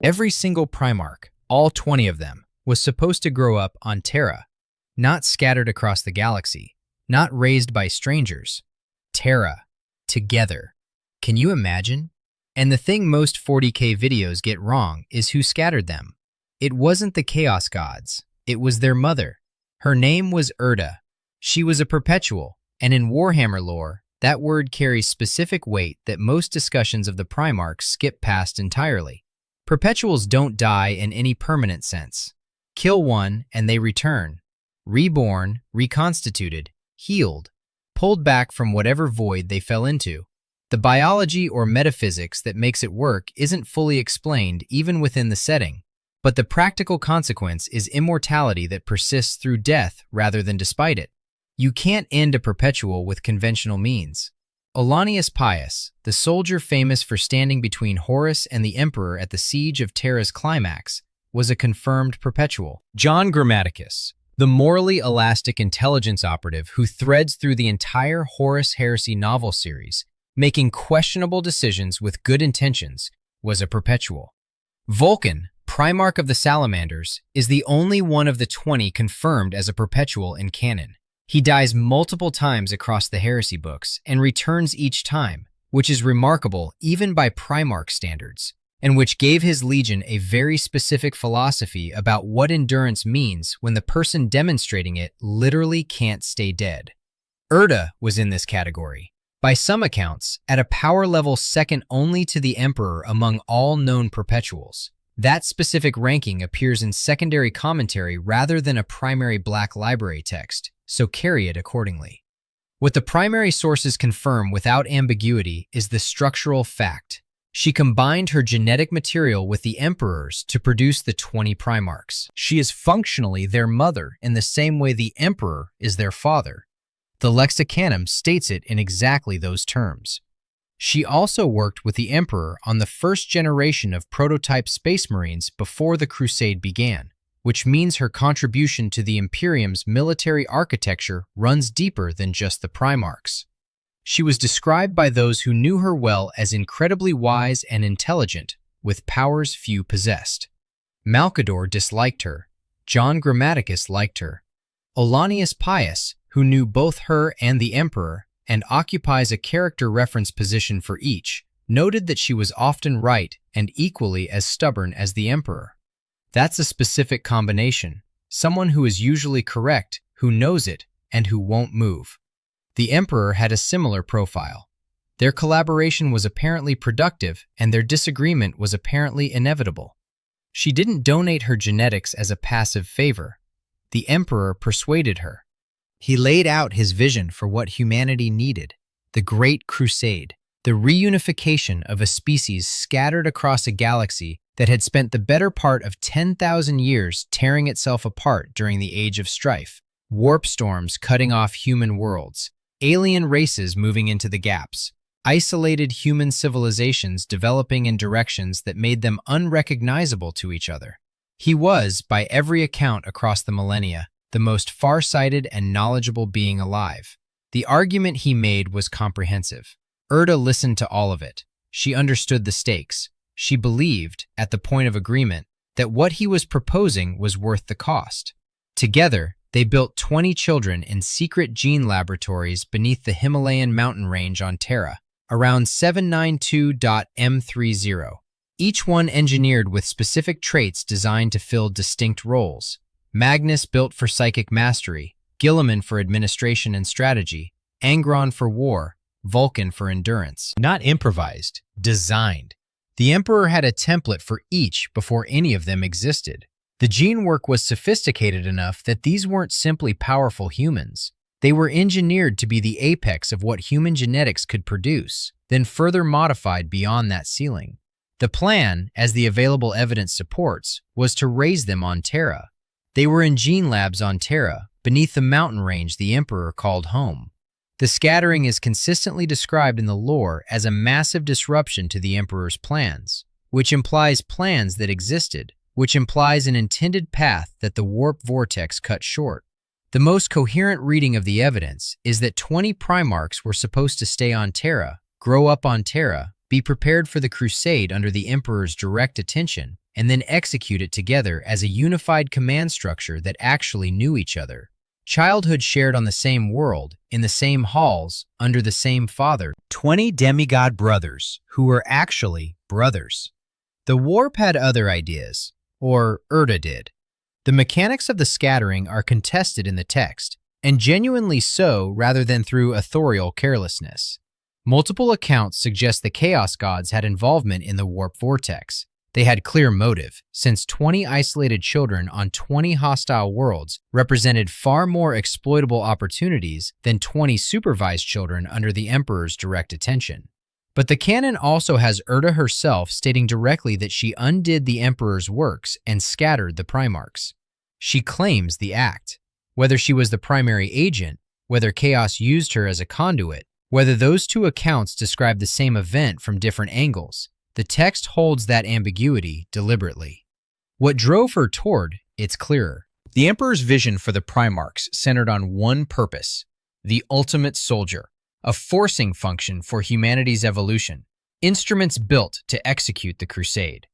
Every single Primarch, all 20 of them, was supposed to grow up on Terra, not scattered across the galaxy, not raised by strangers. Terra, together. Can you imagine? And the thing most 40K videos get wrong is who scattered them. It wasn't the Chaos Gods, it was their mother. Her name was Erda. She was a Perpetual, and in Warhammer lore, that word carries specific weight that most discussions of the Primarchs skip past entirely. Perpetuals don't die in any permanent sense. Kill one and they return. Reborn, reconstituted, healed, pulled back from whatever void they fell into. The biology or metaphysics that makes it work isn't fully explained even within the setting, but the practical consequence is immortality that persists through death rather than despite it. You can't end a Perpetual with conventional means. Ollanius Pius, the soldier famous for standing between Horus and the Emperor at the Siege of Terra's climax, was a confirmed Perpetual. John Grammaticus, the morally elastic intelligence operative who threads through the entire Horus Heresy novel series, making questionable decisions with good intentions, was a Perpetual. Vulkan, Primarch of the Salamanders, is the only one of the 20 confirmed as a Perpetual in canon. He dies multiple times across the Heresy books and returns each time, which is remarkable even by Primarch standards, and which gave his legion a very specific philosophy about what endurance means when the person demonstrating it literally can't stay dead. Erda was in this category, by some accounts, at a power level second only to the Emperor among all known Perpetuals. That specific ranking appears in secondary commentary rather than a primary Black Library text, so carry it accordingly. What the primary sources confirm without ambiguity is the structural fact. She combined her genetic material with the Emperor's to produce the 20 Primarchs. She is functionally their mother in the same way the Emperor is their father. The Lexicanum states it in exactly those terms. She also worked with the Emperor on the first generation of prototype Space Marines before the Crusade began, which means her contribution to the Imperium's military architecture runs deeper than just the Primarchs. She was described by those who knew her well as incredibly wise and intelligent, with powers few possessed. Malcador disliked her. John Grammaticus liked her. Ollanius Pius, who knew both her and the Emperor, and occupies a character reference position for each, noted that she was often right and equally as stubborn as the Emperor. That's a specific combination, someone who is usually correct, who knows it, and who won't move. The Emperor had a similar profile. Their collaboration was apparently productive, and their disagreement was apparently inevitable. She didn't donate her genetics as a passive favor. The Emperor persuaded her. He laid out his vision for what humanity needed, the Great Crusade, the reunification of a species scattered across a galaxy that had spent the better part of 10,000 years tearing itself apart during the Age of Strife, warp storms cutting off human worlds, alien races moving into the gaps, isolated human civilizations developing in directions that made them unrecognizable to each other. He was, by every account across the millennia, the most far-sighted and knowledgeable being alive. The argument he made was comprehensive. Erda listened to all of it. She understood the stakes. She believed, at the point of agreement, that what he was proposing was worth the cost. Together, they built 20 children in secret gene laboratories beneath the Himalayan mountain range on Terra, around 792.m30, each one engineered with specific traits designed to fill distinct roles. Magnus built for psychic mastery, Guilliman for administration and strategy, Angron for war, Vulkan for endurance. Not improvised, designed. The Emperor had a template for each before any of them existed. The gene work was sophisticated enough that these weren't simply powerful humans. They were engineered to be the apex of what human genetics could produce, then further modified beyond that ceiling. The plan, as the available evidence supports, was to raise them on Terra. They were in gene labs on Terra, beneath the mountain range the Emperor called home. The scattering is consistently described in the lore as a massive disruption to the Emperor's plans, which implies plans that existed, which implies an intended path that the warp vortex cut short. The most coherent reading of the evidence is that 20 Primarchs were supposed to stay on Terra, grow up on Terra, be prepared for the Crusade under the Emperor's direct attention, and then execute it together as a unified command structure that actually knew each other. Childhood shared on the same world, in the same halls, under the same father. 20 demigod brothers who were actually brothers. The warp had other ideas, or Erda did. The mechanics of the scattering are contested in the text, and genuinely so rather than through authorial carelessness. Multiple accounts suggest the Chaos Gods had involvement in the warp vortex. They had clear motive, since 20 isolated children on 20 hostile worlds represented far more exploitable opportunities than 20 supervised children under the Emperor's direct attention. But the canon also has Erda herself stating directly that she undid the Emperor's works and scattered the Primarchs. She claims the act. Whether she was the primary agent, whether Chaos used her as a conduit, whether those two accounts describe the same event from different angles, the text holds that ambiguity deliberately. What drove her toward it's clearer. The Emperor's vision for the Primarchs centered on one purpose, the ultimate soldier, a forcing function for humanity's evolution, instruments built to execute the crusade.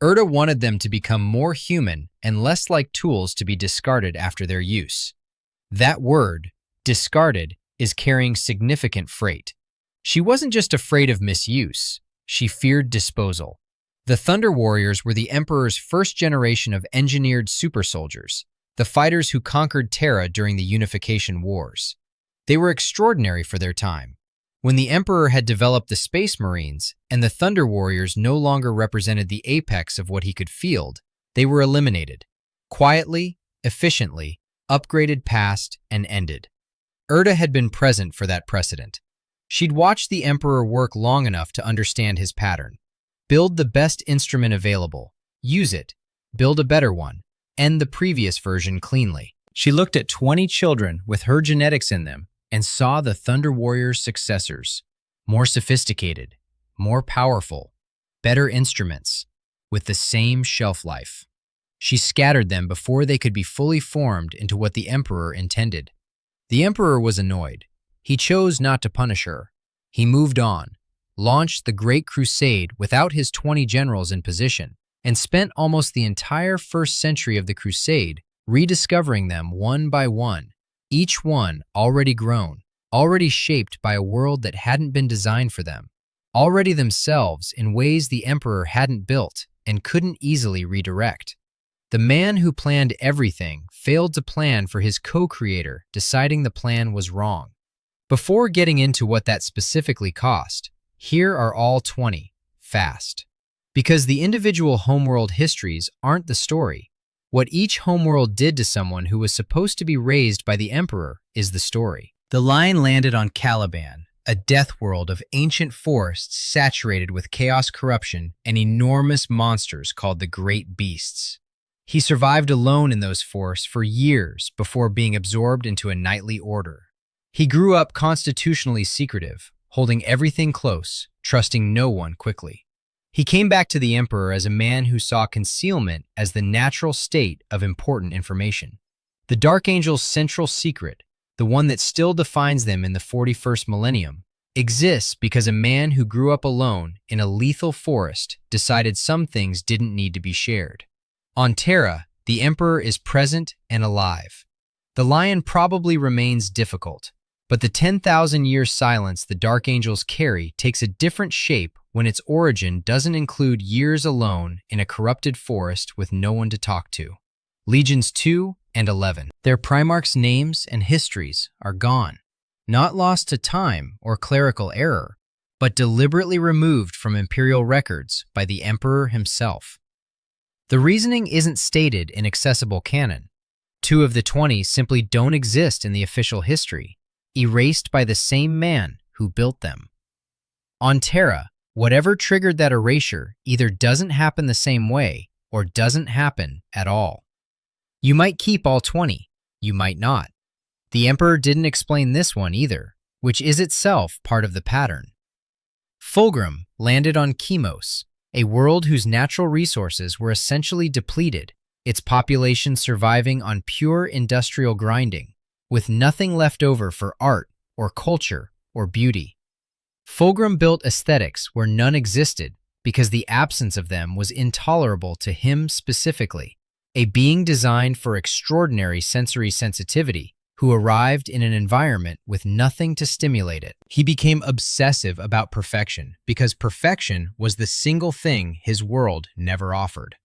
Erda wanted them to become more human and less like tools to be discarded after their use. That word, discarded, is carrying significant freight. She wasn't just afraid of misuse, she feared disposal. The Thunder Warriors were the Emperor's first generation of engineered super soldiers, the fighters who conquered Terra during the Unification Wars. They were extraordinary for their time. When the Emperor had developed the Space Marines and the Thunder Warriors no longer represented the apex of what he could field, they were eliminated. Quietly, efficiently, upgraded past and ended. Erda had been present for that precedent. She'd watched the Emperor work long enough to understand his pattern. Build the best instrument available, use it, build a better one, end the previous version cleanly. She looked at 20 children with her genetics in them and saw the Thunder Warriors' successors, more sophisticated, more powerful, better instruments, with the same shelf life. She scattered them before they could be fully formed into what the Emperor intended. The Emperor was annoyed. He chose not to punish her. He moved on, launched the Great Crusade without his 20 generals in position, and spent almost the entire first century of the Crusade rediscovering them one by one, each one already grown, already shaped by a world that hadn't been designed for them, already themselves in ways the Emperor hadn't built and couldn't easily redirect. The man who planned everything failed to plan for his co-creator, deciding the plan was wrong. Before getting into what that specifically cost, here are all 20, fast. Because the individual homeworld histories aren't the story. What each homeworld did to someone who was supposed to be raised by the Emperor is the story. The line landed on Caliban, a death world of ancient forests saturated with chaos, corruption, and enormous monsters called the Great Beasts. He survived alone in those forests for years before being absorbed into a knightly order. He grew up constitutionally secretive, holding everything close, trusting no one quickly. He came back to the Emperor as a man who saw concealment as the natural state of important information. The Dark Angel's central secret, the one that still defines them in the 41st millennium, exists because a man who grew up alone in a lethal forest decided some things didn't need to be shared. On Terra, the Emperor is present and alive. The lion probably remains difficult, but the 10,000-year silence the Dark Angels carry takes a different shape when its origin doesn't include years alone in a corrupted forest with no one to talk to. Legions 2 and 11. Their Primarchs' names and histories are gone, not lost to time or clerical error, but deliberately removed from imperial records by the Emperor himself. The reasoning isn't stated in accessible canon. 2 of the 20 simply don't exist in the official history, erased by the same man who built them. On Terra, whatever triggered that erasure either doesn't happen the same way or doesn't happen at all. You might keep all 20, you might not. The Emperor didn't explain this one either, which is itself part of the pattern. Fulgrim landed on Chemos, a world whose natural resources were essentially depleted, its population surviving on pure industrial grinding, with nothing left over for art or culture or beauty. Fulgrim built aesthetics where none existed, because the absence of them was intolerable to him specifically, a being designed for extraordinary sensory sensitivity who arrived in an environment with nothing to stimulate it. He became obsessive about perfection because perfection was the single thing his world never offered.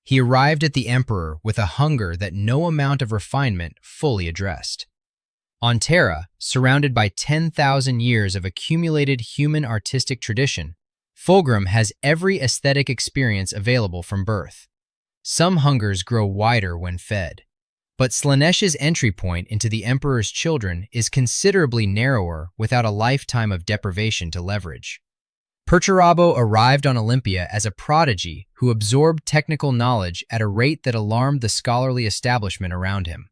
He arrived at the Emperor with a hunger that no amount of refinement fully addressed. On Terra, surrounded by 10,000 years of accumulated human artistic tradition, Fulgrim has every aesthetic experience available from birth. Some hungers grow wider when fed, but Slaanesh's entry point into the Emperor's children is considerably narrower without a lifetime of deprivation to leverage. Perturabo arrived on Olympia as a prodigy who absorbed technical knowledge at a rate that alarmed the scholarly establishment around him.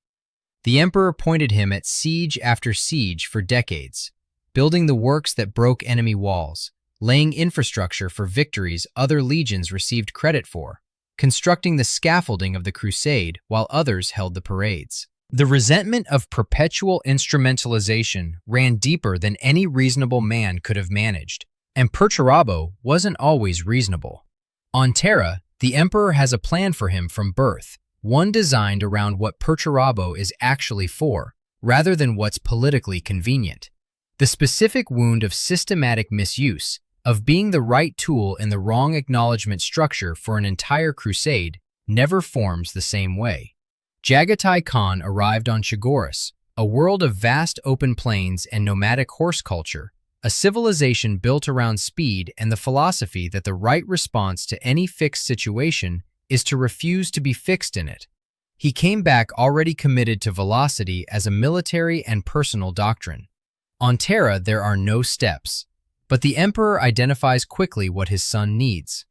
The Emperor pointed him at siege after siege for decades, building the works that broke enemy walls, laying infrastructure for victories other legions received credit for, constructing the scaffolding of the crusade while others held the parades. The resentment of perpetual instrumentalization ran deeper than any reasonable man could have managed, and Perturabo wasn't always reasonable. On Terra, the Emperor has a plan for him from birth, one designed around what Perturabo is actually for, rather than what's politically convenient. The specific wound of systematic misuse, of being the right tool in the wrong acknowledgement structure for an entire crusade, never forms the same way. Jagatai Khan arrived on Chagoris, a world of vast open plains and nomadic horse culture, a civilization built around speed and the philosophy that the right response to any fixed situation is to refuse to be fixed in it. He came back already committed to velocity as a military and personal doctrine. On Terra, there are no steps, but the Emperor identifies quickly what his son needs.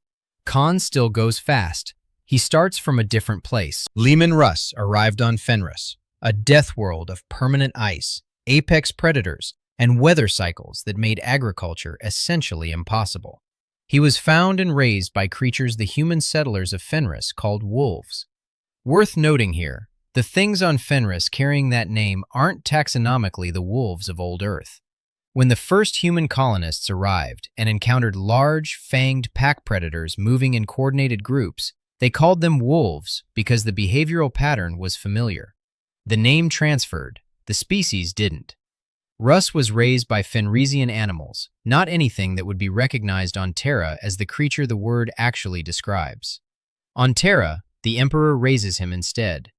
Khan still goes fast. He starts from a different place. Leman Russ arrived on Fenris, a death world of permanent ice, apex predators, and weather cycles that made agriculture essentially impossible. He was found and raised by creatures the human settlers of Fenris called wolves. Worth noting here, the things on Fenris carrying that name aren't taxonomically the wolves of old Earth. When the first human colonists arrived and encountered large, fanged pack predators moving in coordinated groups, they called them wolves because the behavioral pattern was familiar. The name transferred, the species didn't. Russ was raised by Fenrisian animals, not anything that would be recognized on Terra as the creature the word actually describes. On Terra, the Emperor raises him instead.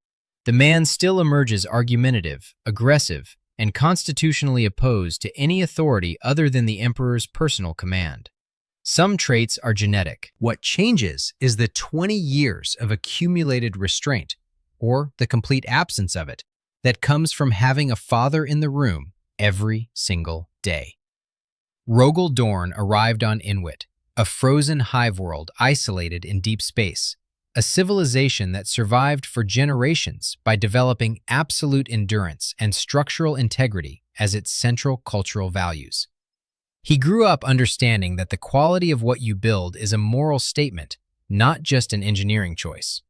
The man still emerges argumentative, aggressive, and constitutionally opposed to any authority other than the Emperor's personal command. Some traits are genetic. What changes is the 20 years of accumulated restraint, or the complete absence of it, that comes from having a father in the room every single day. Rogel Dorn arrived on Inuit, a frozen hive world isolated in deep space, a civilization that survived for generations by developing absolute endurance and structural integrity as its central cultural values. He grew up understanding that the quality of what you build is a moral statement, not just an engineering choice.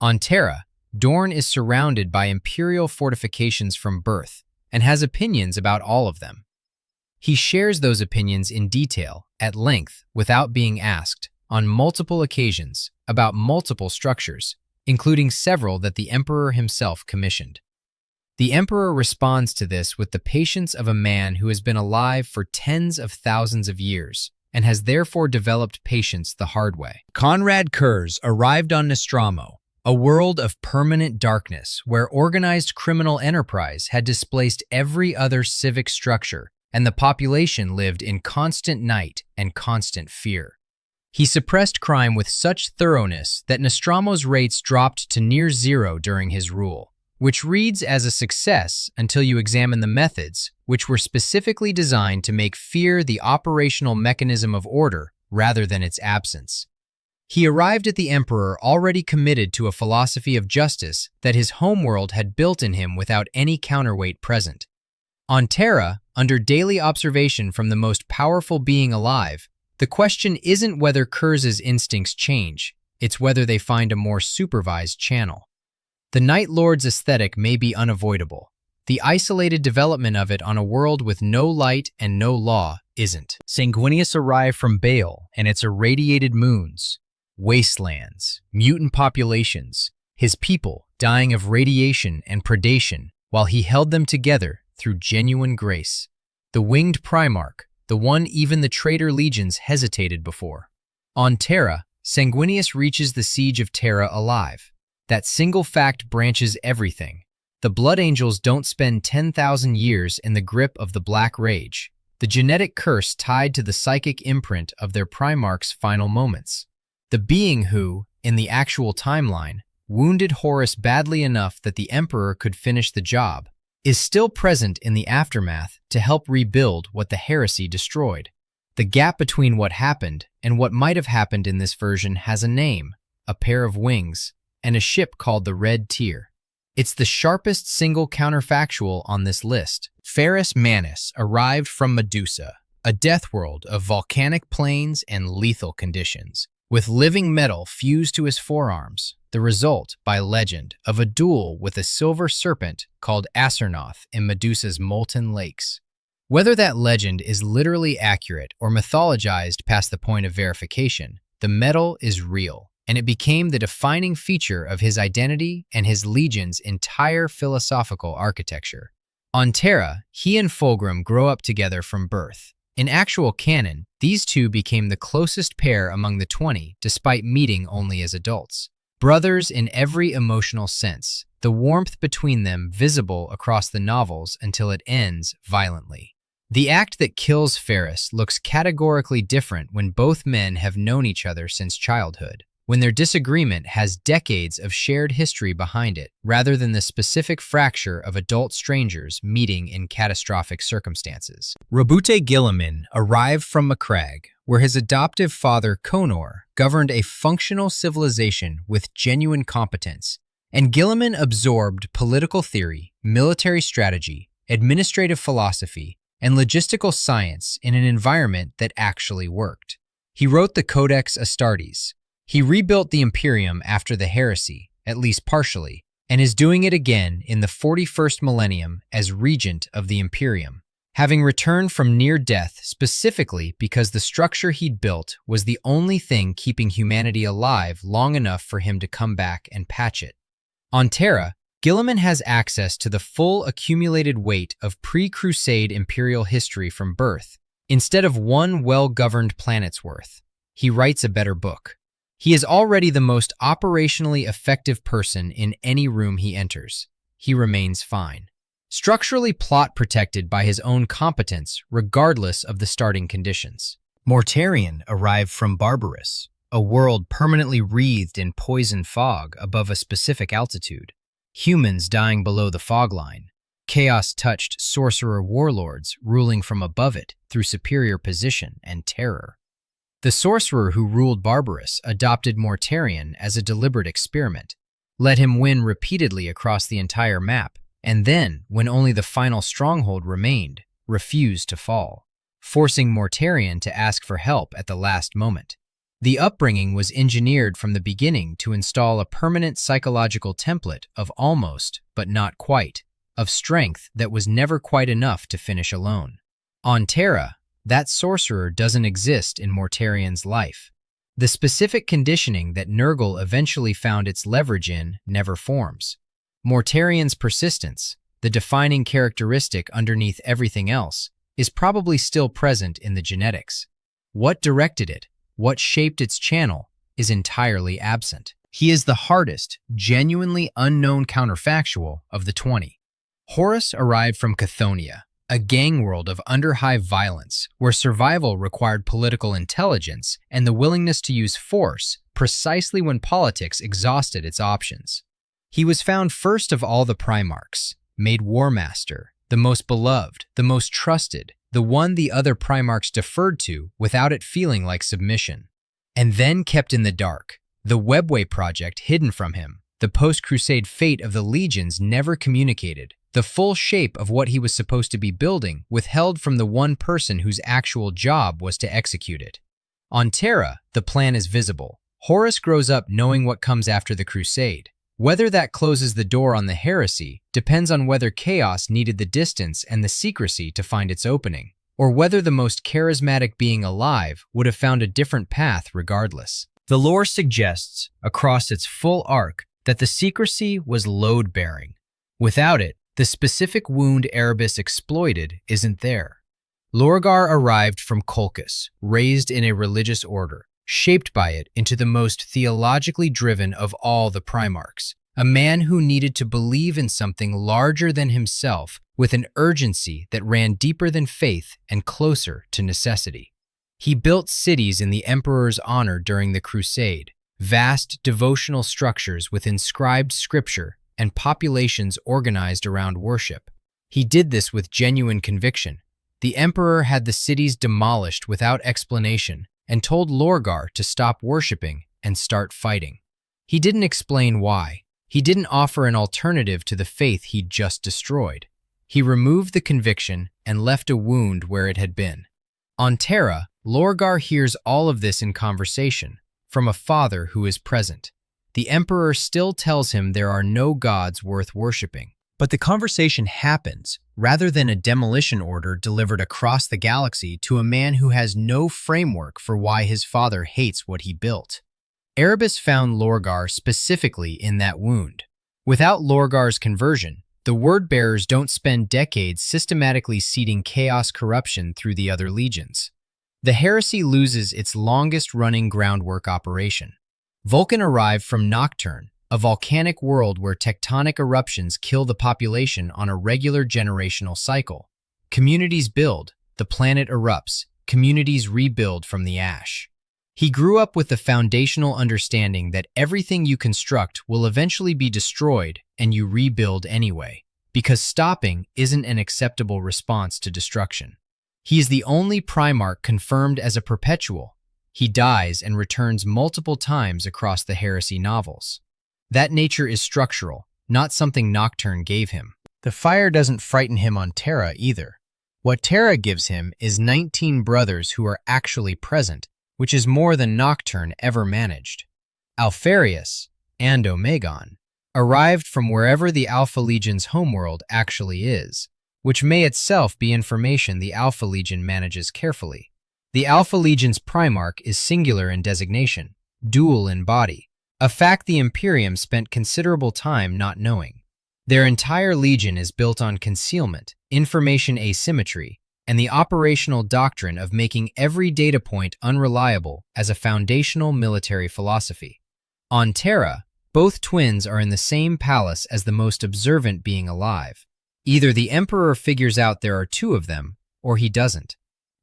On Terra, Dorn is surrounded by imperial fortifications from birth and has opinions about all of them. He shares those opinions in detail, at length, without being asked, on multiple occasions, about multiple structures, including several that the Emperor himself commissioned. The Emperor responds to this with the patience of a man who has been alive for tens of thousands of years and has therefore developed patience the hard way. Conrad Kurz arrived on Nostromo, a world of permanent darkness where organized criminal enterprise had displaced every other civic structure and the population lived in constant night and constant fear. He suppressed crime with such thoroughness that Nostromo's rates dropped to near zero during his rule, which reads as a success until you examine the methods, which were specifically designed to make fear the operational mechanism of order rather than its absence. He arrived at the Emperor already committed to a philosophy of justice that his homeworld had built in him without any counterweight present. On Terra, under daily observation from the most powerful being alive, the question isn't whether Kurz's instincts change, it's whether they find a more supervised channel. The Night Lord's aesthetic may be unavoidable. The isolated development of it on a world with no light and no law isn't. Sanguinius arrived from Baal and its irradiated moons, wastelands, mutant populations, his people dying of radiation and predation while he held them together through genuine grace. The winged Primarch, the one even the traitor legions hesitated before. On Terra, Sanguinius reaches the Siege of Terra alive. That single fact branches everything. The Blood Angels don't spend 10,000 years in the grip of the Black Rage, the genetic curse tied to the psychic imprint of their Primarch's final moments. The being who, in the actual timeline, wounded Horus badly enough that the Emperor could finish the job, is still present in the aftermath to help rebuild what the heresy destroyed. The gap between what happened and what might have happened in this version has a name, a pair of wings, and a ship called the Red Tier. It's the sharpest single counterfactual on this list. Ferrus Manus arrived from Medusa, a death world of volcanic plains and lethal conditions, with living metal fused to his forearms, the result, by legend, of a duel with a silver serpent called Acernoth in Medusa's molten lakes. Whether that legend is literally accurate or mythologized past the point of verification, the metal is real, and it became the defining feature of his identity and his legion's entire philosophical architecture. On Terra, he and Fulgrim grow up together from birth. In actual canon, these two became the closest pair among the 20 despite meeting only as adults. Brothers in every emotional sense, the warmth between them visible across the novels until it ends violently. The act that kills Ferrus looks categorically different when both men have known each other since childhood, when their disagreement has decades of shared history behind it, rather than the specific fracture of adult strangers meeting in catastrophic circumstances. Roboute Guilliman arrived from Macragge, where his adoptive father, Conor, governed a functional civilization with genuine competence, and Guilliman absorbed political theory, military strategy, administrative philosophy, and logistical science in an environment that actually worked. He wrote the Codex Astartes. He rebuilt the Imperium after the heresy, at least partially, and is doing it again in the 41st millennium as regent of the Imperium, having returned from near death specifically because the structure he'd built was the only thing keeping humanity alive long enough for him to come back and patch it. On Terra, Guilliman has access to the full accumulated weight of pre-Crusade imperial history from birth. Instead of one well-governed planet's worth, he writes a better book. He is already the most operationally effective person in any room he enters. He remains fine. Structurally plot protected by his own competence, regardless of the starting conditions. Mortarion arrived from Barbarous, a world permanently wreathed in poison fog above a specific altitude. Humans dying below the fog line. Chaos-touched sorcerer warlords ruling from above it through superior position and terror. The sorcerer who ruled Barbarous adopted Mortarion as a deliberate experiment, let him win repeatedly across the entire map, and then, when only the final stronghold remained, refused to fall, forcing Mortarion to ask for help at the last moment. The upbringing was engineered from the beginning to install a permanent psychological template of almost, but not quite, of strength that was never quite enough to finish alone. On Terra, that sorcerer doesn't exist in Mortarion's life. The specific conditioning that Nurgle eventually found its leverage in never forms. Mortarion's persistence, the defining characteristic underneath everything else, is probably still present in the genetics. What directed it, what shaped its channel, is entirely absent. He is the hardest, genuinely unknown counterfactual of the 20. Horus arrived from Chthoniya, a gang world of under-high violence where survival required political intelligence and the willingness to use force precisely when politics exhausted its options. He was found first of all the Primarchs, made War Master, the most beloved, the most trusted, the one the other Primarchs deferred to without it feeling like submission. And then kept in the dark, the Webway project hidden from him, the post-Crusade fate of the legions never communicated, the full shape of what he was supposed to be building withheld from the one person whose actual job was to execute it. On Terra, the plan is visible. Horus grows up knowing what comes after the Crusade. Whether that closes the door on the heresy depends on whether chaos needed the distance and the secrecy to find its opening, or whether the most charismatic being alive would have found a different path regardless. The lore suggests, across its full arc, that the secrecy was load-bearing. Without it, the specific wound Erebus exploited isn't there. Lorgar arrived from Colchis, raised in a religious order, shaped by it into the most theologically driven of all the Primarchs, a man who needed to believe in something larger than himself with an urgency that ran deeper than faith and closer to necessity. He built cities in the Emperor's honor during the Crusade, vast devotional structures with inscribed scripture and populations organized around worship. He did this with genuine conviction. The Emperor had the cities demolished without explanation and told Lorgar to stop worshipping and start fighting. He didn't explain why. He didn't offer an alternative to the faith he'd just destroyed. He removed the conviction and left a wound where it had been. On Terra, Lorgar hears all of this in conversation, from a father who is present. The Emperor still tells him there are no gods worth worshipping. But the conversation happens, rather than a demolition order delivered across the galaxy to a man who has no framework for why his father hates what he built. Erebus found Lorgar specifically in that wound. Without Lorgar's conversion, the word-bearers don't spend decades systematically seeding chaos corruption through the other legions. The heresy loses its longest-running groundwork operation. Vulkan arrived from Nocturne, a volcanic world where tectonic eruptions kill the population on a regular generational cycle. Communities build, the planet erupts, communities rebuild from the ash. He grew up with the foundational understanding that everything you construct will eventually be destroyed and you rebuild anyway, because stopping isn't an acceptable response to destruction. He is the only Primarch confirmed as a Perpetual. He dies and returns multiple times across the heresy novels. That nature is structural, not something Nocturne gave him. The fire doesn't frighten him on Terra either. What Terra gives him is 19 brothers who are actually present, which is more than Nocturne ever managed. Alpharius and Omegon arrived from wherever the Alpha Legion's homeworld actually is, which may itself be information the Alpha Legion manages carefully. The Alpha Legion's Primarch is singular in designation, dual in body, a fact the Imperium spent considerable time not knowing. Their entire legion is built on concealment, information asymmetry, and the operational doctrine of making every data point unreliable as a foundational military philosophy. On Terra, both twins are in the same palace as the most observant being alive. Either the Emperor figures out there are two of them, or he doesn't.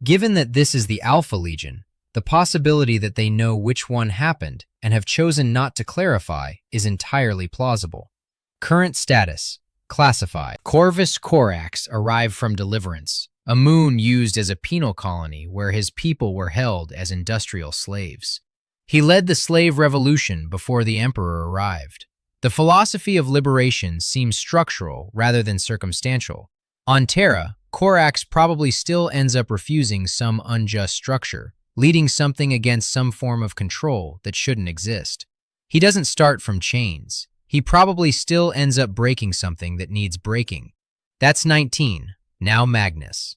Given that this is the Alpha Legion, the possibility that they know which one happened and have chosen not to clarify is entirely plausible. Current status: classified. Corvus Corax arrived from Deliverance, a moon used as a penal colony where his people were held as industrial slaves. He led the slave revolution before the Emperor arrived. The philosophy of liberation seems structural rather than circumstantial. On Terra, Corax probably still ends up refusing some unjust structure, leading something against some form of control that shouldn't exist. He doesn't start from chains. He probably still ends up breaking something that needs breaking. That's 19, now Magnus.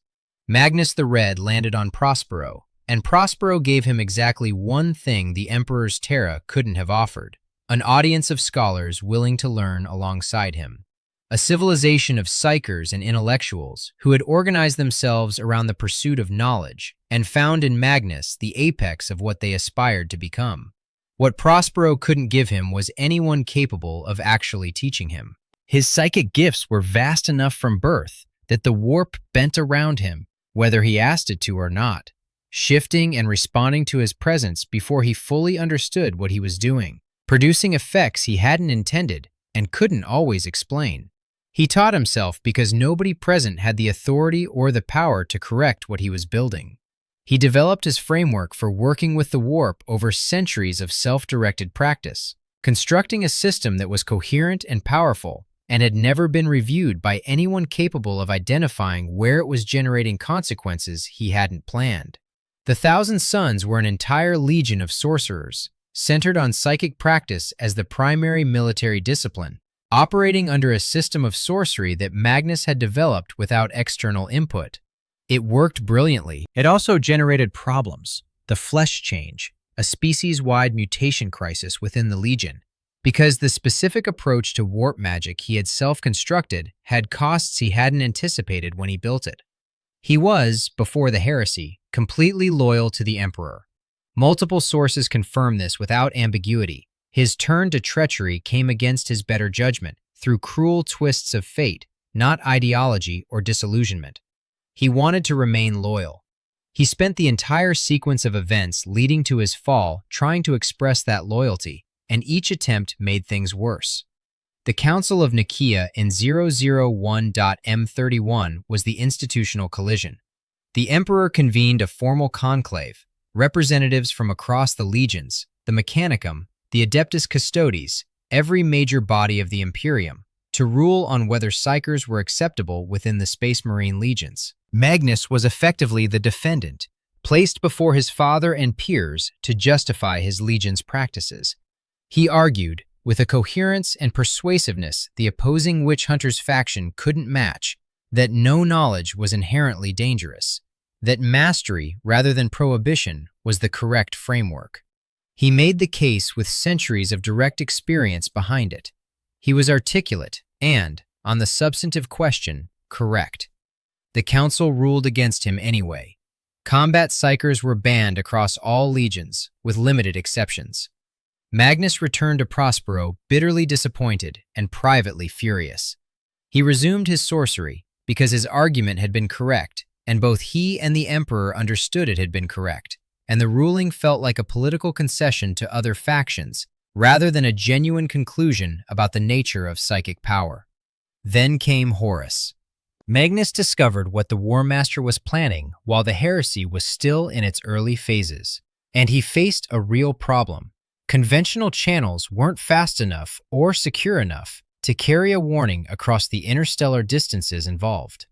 Magnus the Red landed on Prospero, and Prospero gave him exactly one thing the Emperor's Terra couldn't have offered: an audience of scholars willing to learn alongside him. A civilization of psychers and intellectuals who had organized themselves around the pursuit of knowledge and found in Magnus the apex of what they aspired to become. What Prospero couldn't give him was anyone capable of actually teaching him. His psychic gifts were vast enough from birth that the warp bent around him, whether he asked it to or not, shifting and responding to his presence before he fully understood what he was doing, producing effects he hadn't intended and couldn't always explain. He taught himself because nobody present had the authority or the power to correct what he was building. He developed his framework for working with the warp over centuries of self-directed practice, constructing a system that was coherent and powerful and had never been reviewed by anyone capable of identifying where it was generating consequences he hadn't planned. The Thousand Sons were an entire legion of sorcerers, centered on psychic practice as the primary military discipline, operating under a system of sorcery that Magnus had developed without external input. It worked brilliantly. It also generated problems: the flesh change, a species-wide mutation crisis within the Legion, because the specific approach to warp magic he had self-constructed had costs he hadn't anticipated when he built it. He was, before the heresy, completely loyal to the Emperor. Multiple sources confirm this without ambiguity. His turn to treachery came against his better judgment through cruel twists of fate, not ideology or disillusionment. He wanted to remain loyal. He spent the entire sequence of events leading to his fall trying to express that loyalty, and each attempt made things worse. The Council of Nicaea in 001.M31 was the institutional collision. The Emperor convened a formal conclave, representatives from across the legions, the Mechanicum, the Adeptus Custodes, every major body of the Imperium, to rule on whether psychers were acceptable within the Space Marine legions. Magnus was effectively the defendant, placed before his father and peers to justify his legion's practices. He argued, with a coherence and persuasiveness the opposing witch hunters faction couldn't match, that no knowledge was inherently dangerous, that mastery rather than prohibition was the correct framework. He made the case with centuries of direct experience behind it. He was articulate and, on the substantive question, correct. The council ruled against him anyway. Combat psychers were banned across all legions, with limited exceptions. Magnus returned to Prospero bitterly disappointed and privately furious. He resumed his sorcery because his argument had been correct, and both he and the Emperor understood it had been correct, and the ruling felt like a political concession to other factions, rather than a genuine conclusion about the nature of psychic power. Then came Horus. Magnus discovered what the War Master was planning while the heresy was still in its early phases, and he faced a real problem. Conventional channels weren't fast enough or secure enough to carry a warning across the interstellar distances involved.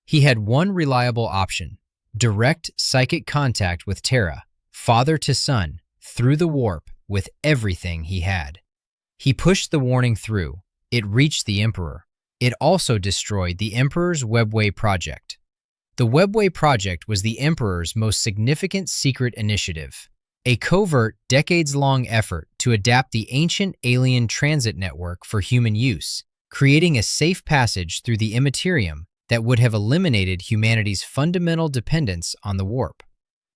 He had one reliable option: direct psychic contact with Terra, father to son, through the warp with everything he had. He pushed the warning through. It reached the Emperor. It also destroyed the Emperor's Webway project. The Webway project was the Emperor's most significant secret initiative, a covert, decades-long effort to adapt the ancient alien transit network for human use, creating a safe passage through the immaterium that would have eliminated humanity's fundamental dependence on the warp.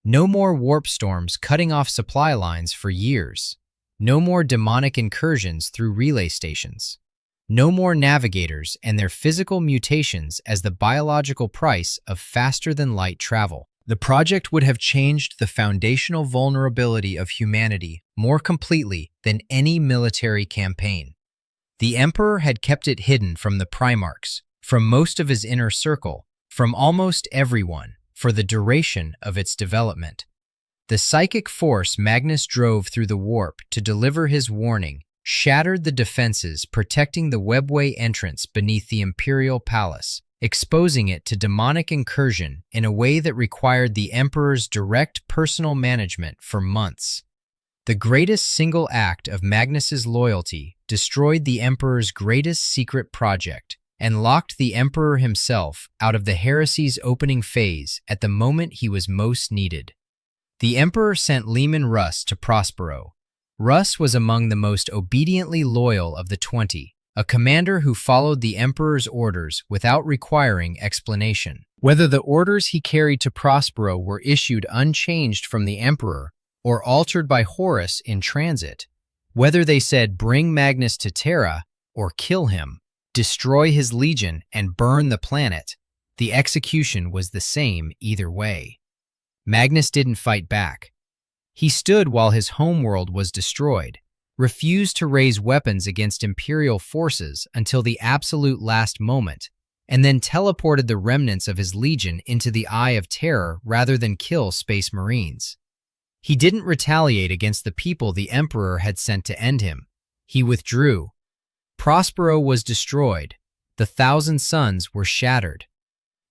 No more warp storms cutting off supply lines for years. No more demonic incursions through relay stations. No more navigators and their physical mutations as the biological price of faster-than-light travel. The project would have changed the foundational vulnerability of humanity more completely than any military campaign. The Emperor had kept it hidden from the Primarchs, from most of his inner circle, from almost everyone, for the duration of its development. The psychic force Magnus drove through the warp to deliver his warning shattered the defenses protecting the Webway entrance beneath the Imperial Palace, exposing it to demonic incursion in a way that required the Emperor's direct personal management for months. The greatest single act of Magnus's loyalty destroyed the Emperor's greatest secret project and locked the Emperor himself out of the heresy's opening phase at the moment he was most needed. The Emperor sent Leman Russ to Prospero. Russ was among the most obediently loyal of the 20, a commander who followed the Emperor's orders without requiring explanation. Whether the orders he carried to Prospero were issued unchanged from the Emperor or altered by Horus in transit, whether they said bring Magnus to Terra or kill him, destroy his legion and burn the planet, the execution was the same either way. Magnus didn't fight back. He stood while his homeworld was destroyed, refused to raise weapons against Imperial forces until the absolute last moment, and then teleported the remnants of his legion into the Eye of Terror rather than kill Space Marines. He didn't retaliate against the people the Emperor had sent to end him. He withdrew. Prospero was destroyed. The Thousand Suns were shattered.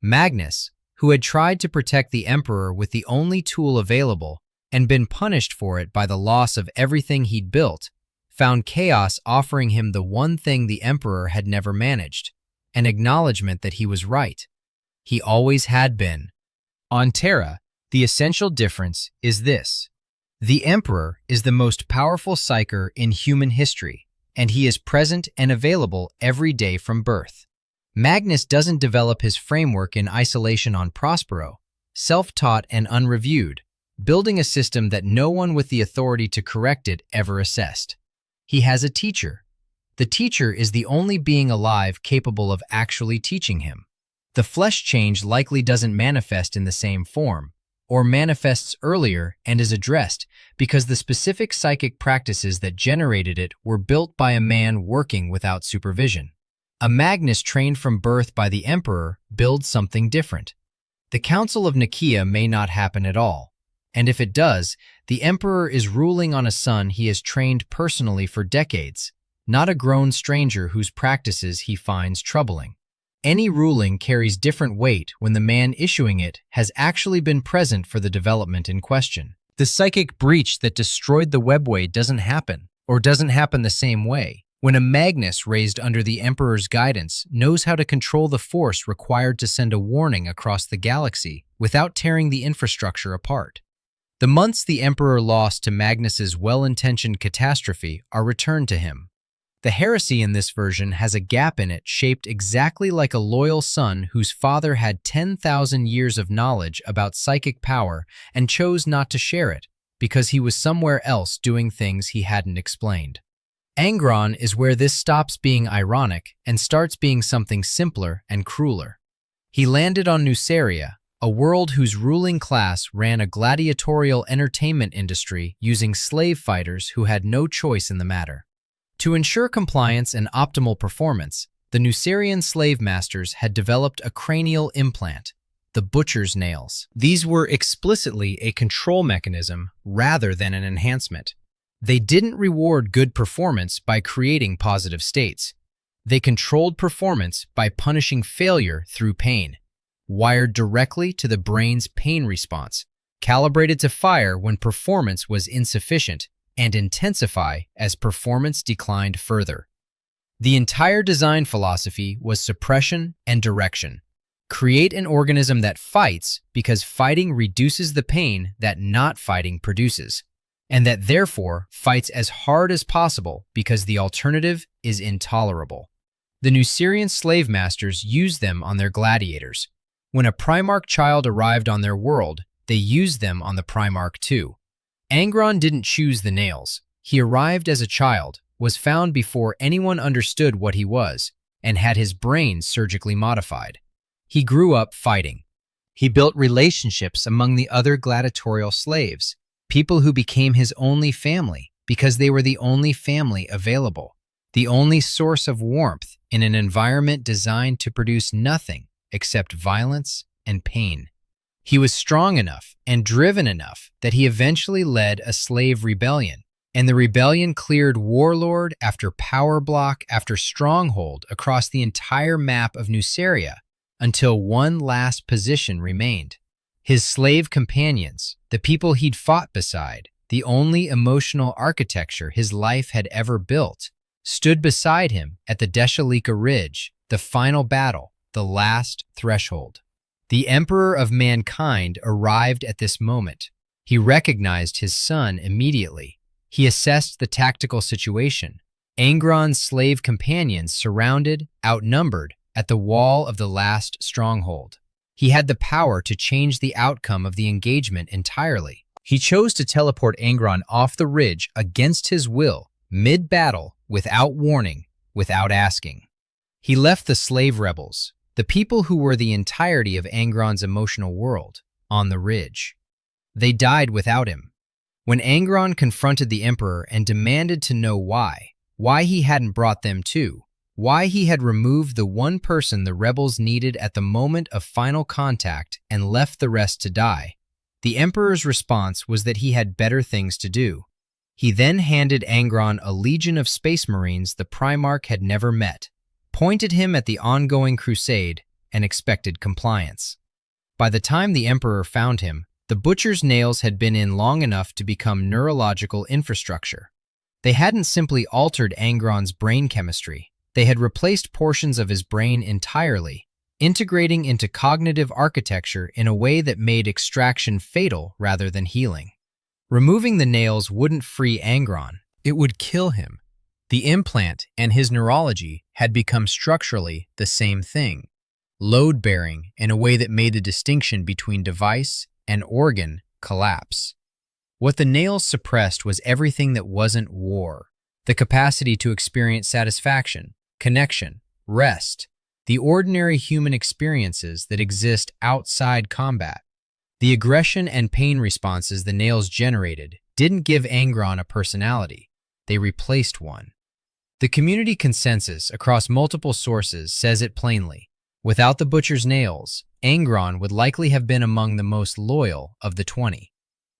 Magnus, who had tried to protect the Emperor with the only tool available, and been punished for it by the loss of everything he'd built, found chaos offering him the one thing the Emperor had never managed, an acknowledgement that he was right. He always had been. On Terra, the essential difference is this. The Emperor is the most powerful psyker in human history, and he is present and available every day from birth. Magnus doesn't develop his framework in isolation on Prospero, self-taught and unreviewed, building a system that no one with the authority to correct it ever assessed. He has a teacher. The teacher is the only being alive capable of actually teaching him. The flesh change likely doesn't manifest in the same form, or manifests earlier and is addressed because the specific psychic practices that generated it were built by a man working without supervision. A Magnus trained from birth by the Emperor builds something different. The Council of Nicaea may not happen at all, and if it does, the Emperor is ruling on a son he has trained personally for decades, not a grown stranger whose practices he finds troubling. Any ruling carries different weight when the man issuing it has actually been present for the development in question. The psychic breach that destroyed the Webway doesn't happen, or doesn't happen the same way, when a Magnus raised under the Emperor's guidance knows how to control the force required to send a warning across the galaxy without tearing the infrastructure apart. The months the Emperor lost to Magnus's well-intentioned catastrophe are returned to him. The heresy in this version has a gap in it shaped exactly like a loyal son whose father had 10,000 years of knowledge about psychic power and chose not to share it because he was somewhere else doing things he hadn't explained. Angron is where this stops being ironic and starts being something simpler and crueler. He landed on Nuceria, a world whose ruling class ran a gladiatorial entertainment industry using slave fighters who had no choice in the matter. To ensure compliance and optimal performance, the Nucerian slave masters had developed a cranial implant, the butcher's nails. These were explicitly a control mechanism rather than an enhancement. They didn't reward good performance by creating positive states. They controlled performance by punishing failure through pain, wired directly to the brain's pain response, calibrated to fire when performance was insufficient, and intensify as performance declined further. The entire design philosophy was suppression and direction. Create an organism that fights because fighting reduces the pain that not fighting produces, and that therefore fights as hard as possible because the alternative is intolerable. The Nucerian slave masters used them on their gladiators. When a Primarch child arrived on their world, they used them on the Primarch too. Angron didn't choose the nails. He arrived as a child, was found before anyone understood what he was, and had his brain surgically modified. He grew up fighting. He built relationships among the other gladiatorial slaves, people who became his only family because they were the only family available, the only source of warmth in an environment designed to produce nothing except violence and pain. He was strong enough and driven enough that he eventually led a slave rebellion, and the rebellion cleared warlord after power block after stronghold across the entire map of Nuceria until one last position remained. His slave companions, the people he'd fought beside, the only emotional architecture his life had ever built, stood beside him at the Deshalika Ridge, the final battle, the last threshold. The Emperor of Mankind arrived at this moment. He recognized his son immediately. He assessed the tactical situation. Angron's slave companions surrounded, outnumbered, at the wall of the last stronghold. He had the power to change the outcome of the engagement entirely. He chose to teleport Angron off the ridge against his will, mid-battle, without warning, without asking. He left the slave rebels, the people who were the entirety of Angron's emotional world, on the ridge. They died without him. When Angron confronted the Emperor and demanded to know why he hadn't brought them too, why he had removed the one person the rebels needed at the moment of final contact and left the rest to die, the Emperor's response was that he had better things to do. He then handed Angron a legion of space marines the Primarch had never met, pointed him at the ongoing crusade, and expected compliance. By the time the Emperor found him, The butcher's nails had been in long enough to become neurological infrastructure. They hadn't simply altered Angron's brain chemistry. They had replaced portions of his brain entirely, integrating into cognitive architecture in a way that made extraction fatal rather than healing. Removing the nails wouldn't free Angron. It would kill him. The implant and his neurology had become structurally the same thing, load-bearing in a way that made the distinction between device and organ collapse. What the nails suppressed was everything that wasn't war, the capacity to experience satisfaction, connection, rest, the ordinary human experiences that exist outside combat. The aggression and pain responses the nails generated didn't give Angron a personality, they replaced one. The community consensus across multiple sources says it plainly. Without the butcher's nails, Angron would likely have been among the most loyal of the 20.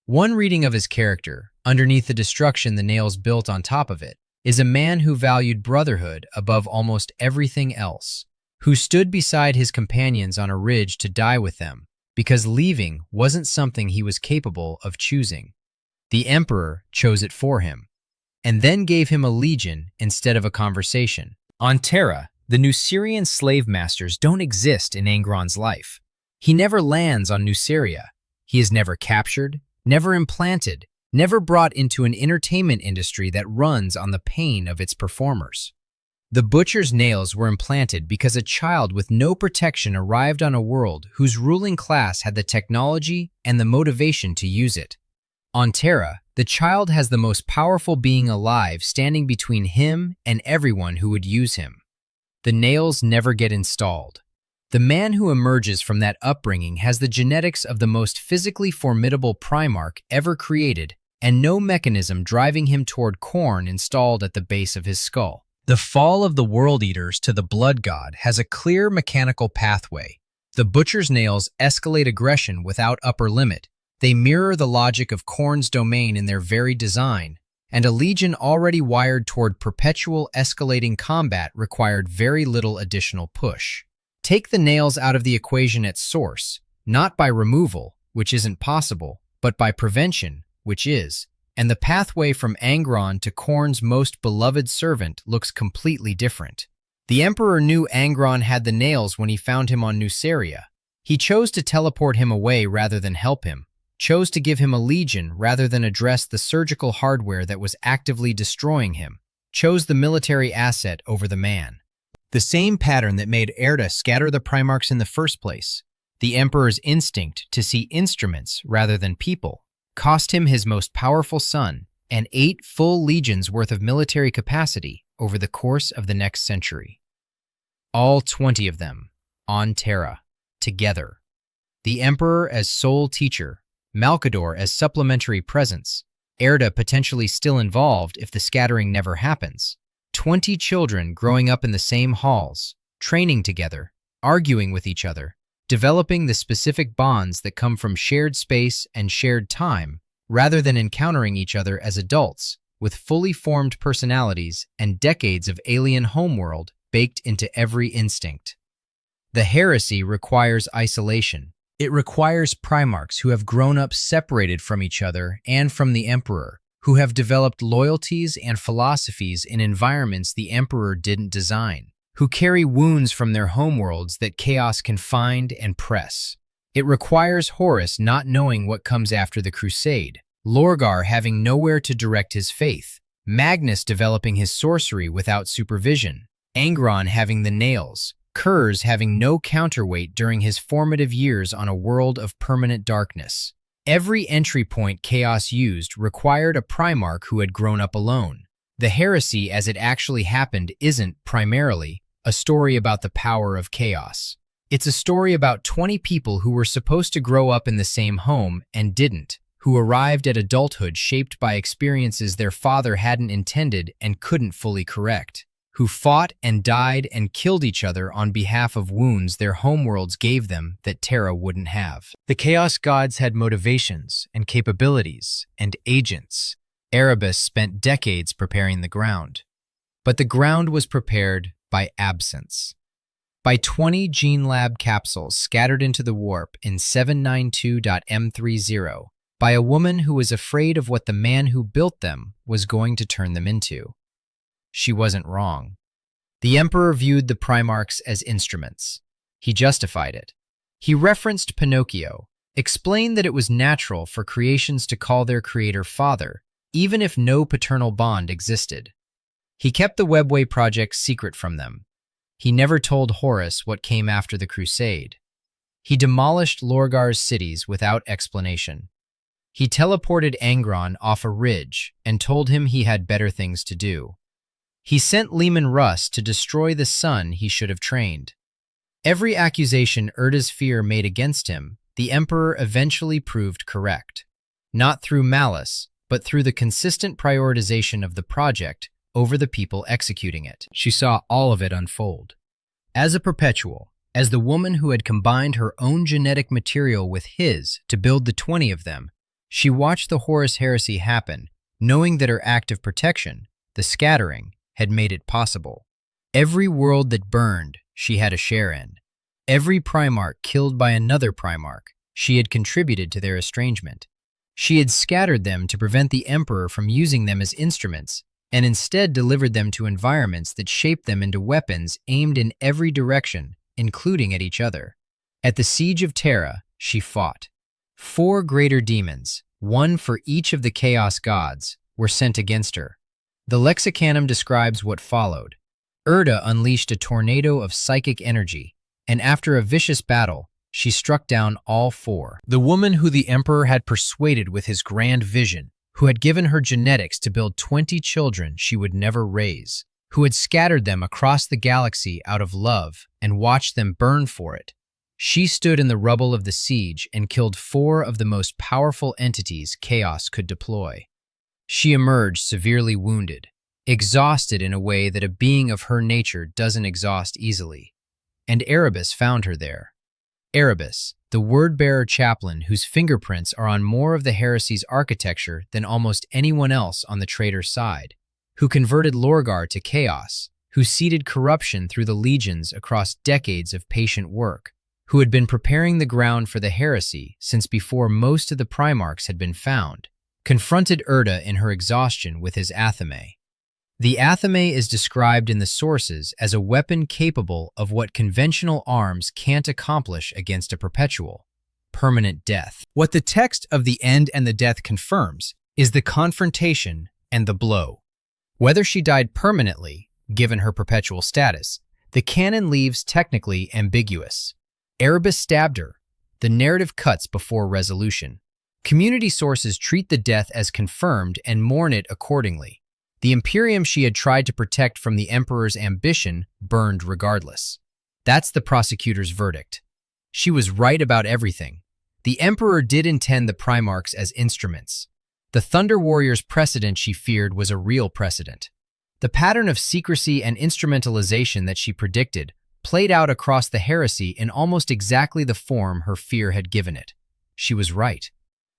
One reading of his character, underneath the destruction the nails built on top of it, is a man who valued brotherhood above almost everything else, who stood beside his companions on a ridge to die with them, because leaving wasn't something he was capable of choosing. The Emperor chose it for him, and then gave him a legion instead of a conversation. On Terra, the Nucerian slave masters don't exist in Angron's life. He never lands on Nuceria. He is never captured, never implanted, never brought into an entertainment industry that runs on the pain of its performers. The butcher's nails were implanted because a child with no protection arrived on a world whose ruling class had the technology and the motivation to use it. On Terra, the child has the most powerful being alive standing between him and everyone who would use him. The nails never get installed. The man who emerges from that upbringing has the genetics of the most physically formidable Primarch ever created, and no mechanism driving him toward Khorne installed at the base of his skull. The fall of the World Eaters to the Blood God has a clear mechanical pathway. The butcher's nails escalate aggression without upper limit. They mirror the logic of Khorne's domain in their very design, and a legion already wired toward perpetual escalating combat required very little additional push. Take the nails out of the equation at source, not by removal, which isn't possible, but by prevention, which is, and the pathway from Angron to Khorne's most beloved servant looks completely different. The Emperor knew Angron had the nails when he found him on Nuceria. He chose to teleport him away rather than help him, chose to give him a legion rather than address the surgical hardware that was actively destroying him, chose the military asset over the man. The same pattern that made Erda scatter the Primarchs in the first place, the Emperor's instinct to see instruments rather than people, cost him his most powerful son and 8 full legions worth of military capacity over the course of the next century. All 20 of them, on Terra, together. The Emperor as sole teacher, Malcador as supplementary presence, Erda potentially still involved if the scattering never happens. 20 children growing up in the same halls, training together, arguing with each other, developing the specific bonds that come from shared space and shared time, rather than encountering each other as adults, with fully formed personalities and decades of alien homeworld baked into every instinct. The heresy requires isolation. It requires Primarchs who have grown up separated from each other and from the Emperor, who have developed loyalties and philosophies in environments the Emperor didn't design, who carry wounds from their homeworlds that chaos can find and press. It requires Horus not knowing what comes after the Crusade, Lorgar having nowhere to direct his faith, Magnus developing his sorcery without supervision, Angron having the nails, Kurz having no counterweight during his formative years on a world of permanent darkness. Every entry point Chaos used required a Primarch who had grown up alone. The heresy as it actually happened isn't, primarily, a story about the power of Chaos. It's a story about 20 people who were supposed to grow up in the same home and didn't, who arrived at adulthood shaped by experiences their father hadn't intended and couldn't fully correct, who fought and died and killed each other on behalf of wounds their homeworlds gave them that Terra wouldn't have. The Chaos Gods had motivations and capabilities and agents. Erebus spent decades preparing the ground. But the ground was prepared by absence. by 20 gene lab capsules scattered into the warp in 792.m30 by a woman who was afraid of what the man who built them was going to turn them into. She wasn't wrong. The Emperor viewed the Primarchs as instruments. He justified it. He referenced Pinocchio, explained that it was natural for creations to call their creator father, even if no paternal bond existed. He kept the Webway project secret from them. He never told Horus what came after the Crusade. He demolished Lorgar's cities without explanation. He teleported Angron off a ridge and told him he had better things to do. He sent Leman Russ to destroy the son he should have trained. Every accusation Erda's fear made against him, the Emperor eventually proved correct. Not through malice, but through the consistent prioritization of the project over the people executing it. She saw all of it unfold. As a Perpetual, as the woman who had combined her own genetic material with his to build the 20 of them, she watched the Horus Heresy happen, knowing that her act of protection, the scattering, had made it possible. Every world that burned, she had a share in. Every Primarch killed by another Primarch, she had contributed to their estrangement. She had scattered them to prevent the Emperor from using them as instruments, and instead delivered them to environments that shaped them into weapons aimed in every direction, including at each other. At the Siege of Terra, she fought. 4 greater demons, one for each of the Chaos gods, were sent against her. The Lexicanum describes what followed. Erda unleashed a tornado of psychic energy, and after a vicious battle, she struck down all 4. The woman who the Emperor had persuaded with his grand vision, who had given her genetics to build 20 children she would never raise, who had scattered them across the galaxy out of love and watched them burn for it. She stood in the rubble of the siege and killed 4 of the most powerful entities Chaos could deploy. She emerged severely wounded, exhausted in a way that a being of her nature doesn't exhaust easily. And Erebus found her there. Erebus, the word-bearer chaplain whose fingerprints are on more of the heresy's architecture than almost anyone else on the traitor's side, who converted Lorgar to chaos, who seeded corruption through the legions across decades of patient work, who had been preparing the ground for the heresy since before most of the Primarchs had been found, confronted Erda in her exhaustion with his athame. The athame is described in the sources as a weapon capable of what conventional arms can't accomplish against a Perpetual: permanent death. What the text of the End and the Death confirms is the confrontation and the blow. Whether she died permanently, given her Perpetual status, the canon leaves technically ambiguous. Erebus stabbed her. The narrative cuts before resolution. Community sources treat the death as confirmed and mourn it accordingly. The Imperium she had tried to protect from the Emperor's ambition burned regardless. That's the prosecutor's verdict. She was right about everything. The Emperor did intend the Primarchs as instruments. The Thunder Warrior's precedent she feared was a real precedent. The pattern of secrecy and instrumentalization that she predicted played out across the heresy in almost exactly the form her fear had given it. She was right.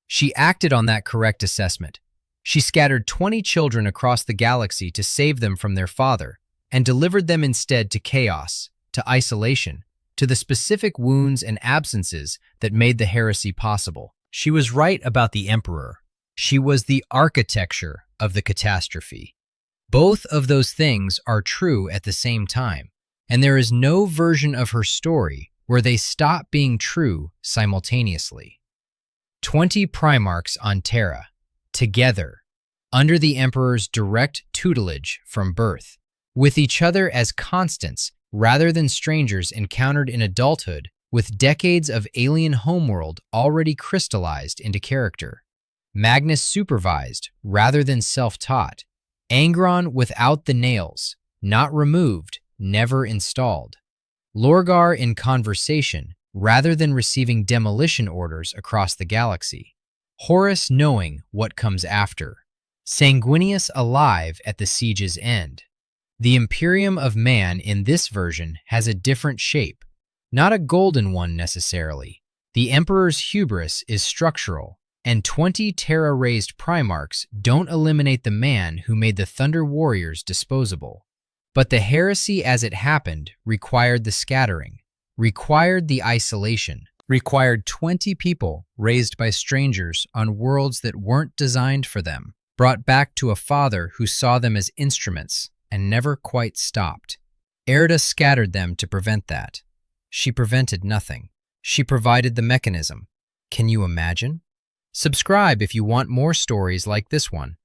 She acted on that correct assessment. She scattered 20 children across the galaxy to save them from their father, and delivered them instead to chaos, to isolation, to the specific wounds and absences that made the heresy possible. She was right about the Emperor. She was the architecture of the catastrophe. Both of those things are true at the same time, and there is no version of her story where they stop being true simultaneously. 20 Primarchs on Terra, together, under the Emperor's direct tutelage from birth, with each other as constants rather than strangers encountered in adulthood, with decades of alien homeworld already crystallized into character. Magnus supervised rather than self-taught. Angron without the nails, not removed, never installed. Lorgar in conversation rather than receiving demolition orders across the galaxy. Horus knowing what comes after. Sanguinius alive at the siege's end. The Imperium of Man in this version has a different shape, not a golden one necessarily. The Emperor's hubris is structural, and 20 Terra-raised Primarchs don't eliminate the man who made the Thunder Warriors disposable. But the heresy as it happened required the scattering, required the isolation, required 20 people raised by strangers on worlds that weren't designed for them, brought back to a father who saw them as instruments and never quite stopped. Erda scattered them to prevent that. She prevented nothing. She provided the mechanism. Can you imagine? Subscribe if you want more stories like this one.